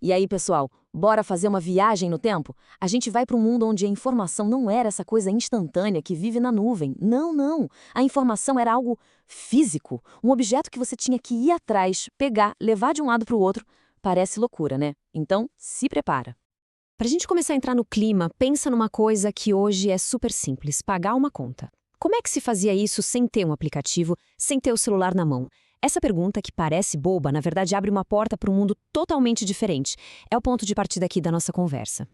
E aí, pessoal, bora fazer uma viagem no tempo? A gente vai para um mundo onde a informação não era essa coisa instantânea que vive na nuvem. Não, não. A informação era algo físico, um objeto que você tinha que ir atrás, pegar, levar de um lado para o outro. Parece loucura, né? Então, se prepara. Para a gente começar a entrar no clima, pensa numa coisa que hoje é super simples: pagar uma conta. Como é que se fazia isso sem ter um aplicativo, sem ter o celular na mão? Essa pergunta, que parece boba, na verdade abre uma porta para um mundo totalmente diferente. É o ponto de partida aqui da nossa conversa.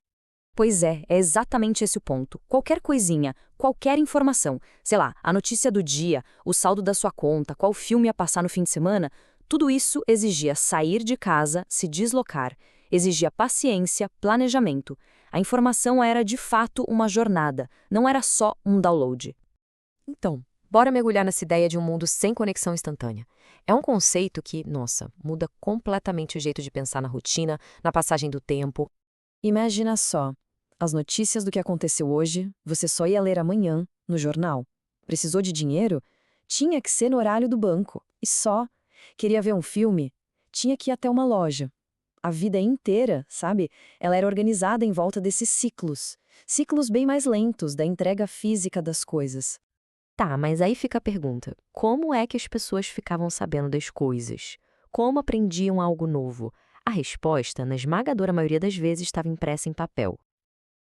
Pois é exatamente esse o ponto. Qualquer coisinha, qualquer informação, sei lá, a notícia do dia, o saldo da sua conta, qual filme ia passar no fim de semana, tudo isso exigia sair de casa, se deslocar, exigia paciência, planejamento. A informação era de fato uma jornada, não era só um download. Então, bora mergulhar nessa ideia de um mundo sem conexão instantânea. É um conceito que, nossa, muda completamente o jeito de pensar na rotina, na passagem do tempo. Imagina só, as notícias do que aconteceu hoje, você só ia ler amanhã, no jornal. Precisou de dinheiro? Tinha que ser no horário do banco. E só. Queria ver um filme? Tinha que ir até uma loja. A vida inteira, sabe? Ela era organizada em volta desses ciclos. Ciclos bem mais lentos da entrega física das coisas. Tá, mas aí fica a pergunta: como é que as pessoas ficavam sabendo das coisas? Como aprendiam algo novo? A resposta, na esmagadora maioria das vezes, estava impressa em papel.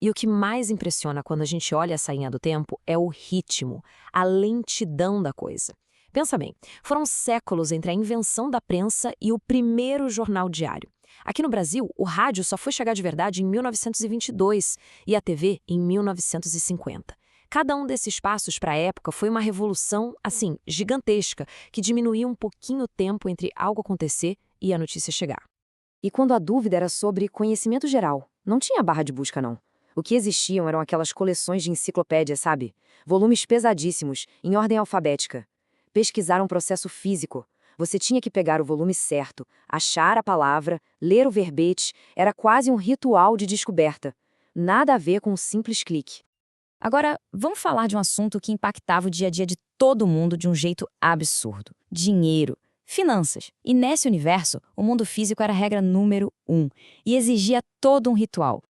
E o que mais impressiona quando a gente olha essa linha do tempo é o ritmo, a lentidão da coisa. Pensa bem, foram séculos entre a invenção da prensa e o primeiro jornal diário. Aqui no Brasil, o rádio só foi chegar de verdade em 1922 e a TV em 1950. Cada um desses passos para a época foi uma revolução, assim, gigantesca, que diminuiu um pouquinho o tempo entre algo acontecer e a notícia chegar. E quando a dúvida era sobre conhecimento geral, não tinha barra de busca, não. O que existiam eram aquelas coleções de enciclopédia, sabe? Volumes pesadíssimos, em ordem alfabética. Pesquisar um processo físico. Você tinha que pegar o volume certo, achar a palavra, ler o verbete, era quase um ritual de descoberta. Nada a ver com um simples clique. Agora, vamos falar de um assunto que impactava o dia a dia de todo mundo de um jeito absurdo: dinheiro, finanças. E nesse universo, o mundo físico era a regra número um e exigia todo um ritual.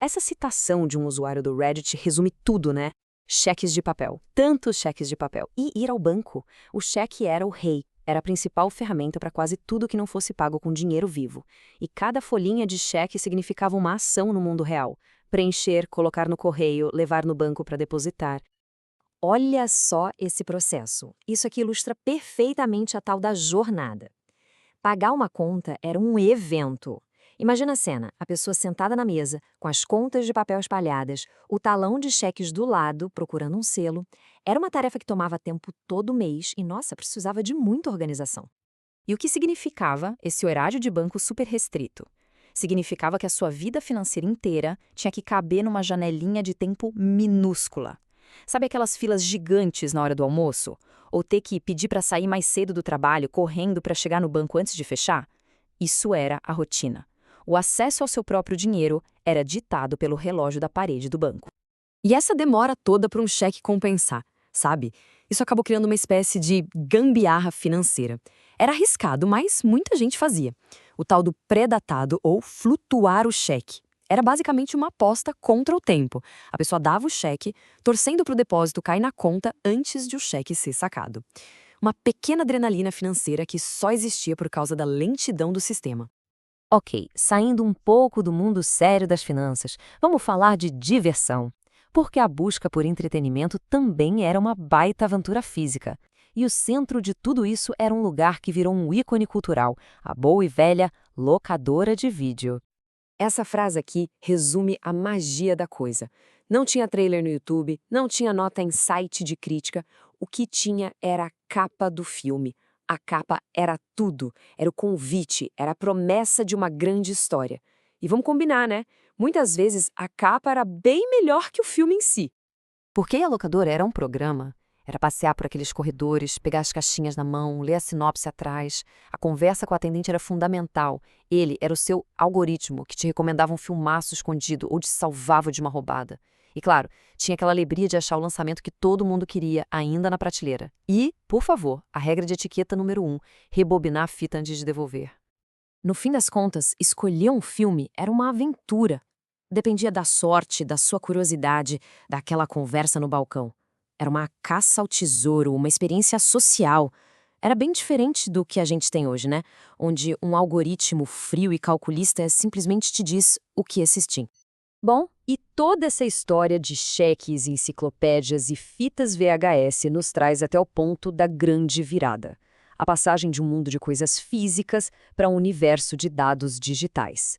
Essa citação de um usuário do Reddit resume tudo, né? Cheques de papel. Tantos cheques de papel. E ir ao banco. O cheque era o rei. Era a principal ferramenta para quase tudo que não fosse pago com dinheiro vivo. E cada folhinha de cheque significava uma ação no mundo real. Preencher, colocar no correio, levar no banco para depositar. Olha só esse processo. Isso aqui ilustra perfeitamente a tal da jornada. Pagar uma conta era um evento. Imagina a cena: a pessoa sentada na mesa, com as contas de papel espalhadas, o talão de cheques do lado, procurando um selo. Era uma tarefa que tomava tempo todo mês e, nossa, precisava de muita organização. E o que significava esse horário de banco super restrito? Significava que a sua vida financeira inteira tinha que caber numa janelinha de tempo minúscula. Sabe aquelas filas gigantes na hora do almoço? Ou ter que pedir para sair mais cedo do trabalho, correndo para chegar no banco antes de fechar? Isso era a rotina. O acesso ao seu próprio dinheiro era ditado pelo relógio da parede do banco. E essa demora toda para um cheque compensar, sabe? Isso acabou criando uma espécie de gambiarra financeira. Era arriscado, mas muita gente fazia. O tal do pré-datado ou flutuar o cheque. Era basicamente uma aposta contra o tempo. A pessoa dava o cheque, torcendo para o depósito cair na conta antes de o cheque ser sacado. Uma pequena adrenalina financeira que só existia por causa da lentidão do sistema. Ok, saindo um pouco do mundo sério das finanças, vamos falar de diversão. Porque a busca por entretenimento também era uma baita aventura física. E o centro de tudo isso era um lugar que virou um ícone cultural, a boa e velha locadora de vídeo. Essa frase aqui resume a magia da coisa. Não tinha trailer no YouTube, não tinha nota em site de crítica. O que tinha era a capa do filme. A capa era tudo. Era o convite, era a promessa de uma grande história. E vamos combinar, né? Muitas vezes a capa era bem melhor que o filme em si. Porque a locadora era um programa. Era passear por aqueles corredores, pegar as caixinhas na mão, ler a sinopse atrás. A conversa com o atendente era fundamental. Ele era o seu algoritmo, que te recomendava um filmaço escondido ou te salvava de uma roubada. E claro, tinha aquela alegria de achar o lançamento que todo mundo queria, ainda na prateleira. E, por favor, a regra de etiqueta número 1, rebobinar a fita antes de devolver. No fim das contas, escolher um filme era uma aventura. Dependia da sorte, da sua curiosidade, daquela conversa no balcão. Era uma caça ao tesouro, uma experiência social. Era bem diferente do que a gente tem hoje, né? Onde um algoritmo frio e calculista simplesmente te diz o que assistir. Bom, e toda essa história de cheques, enciclopédias e fitas VHS nos traz até o ponto da grande virada. A passagem de um mundo de coisas físicas para um universo de dados digitais.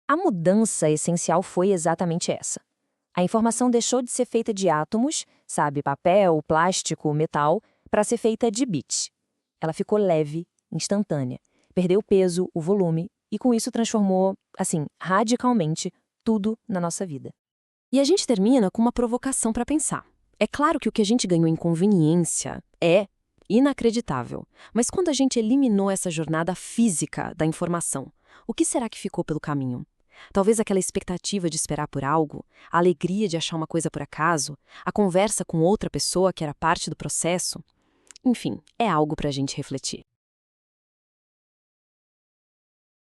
A mudança essencial foi exatamente essa. A informação deixou de ser feita de átomos, sabe, papel, plástico, metal, para ser feita de bits. Ela ficou leve, instantânea, perdeu o peso, o volume, e com isso transformou, assim, radicalmente, tudo na nossa vida. E a gente termina com uma provocação para pensar. É claro que o que a gente ganhou em conveniência é inacreditável, mas quando a gente eliminou essa jornada física da informação, o que será que ficou pelo caminho? Talvez aquela expectativa de esperar por algo, a alegria de achar uma coisa por acaso, a conversa com outra pessoa que era parte do processo. Enfim, é algo para a gente refletir.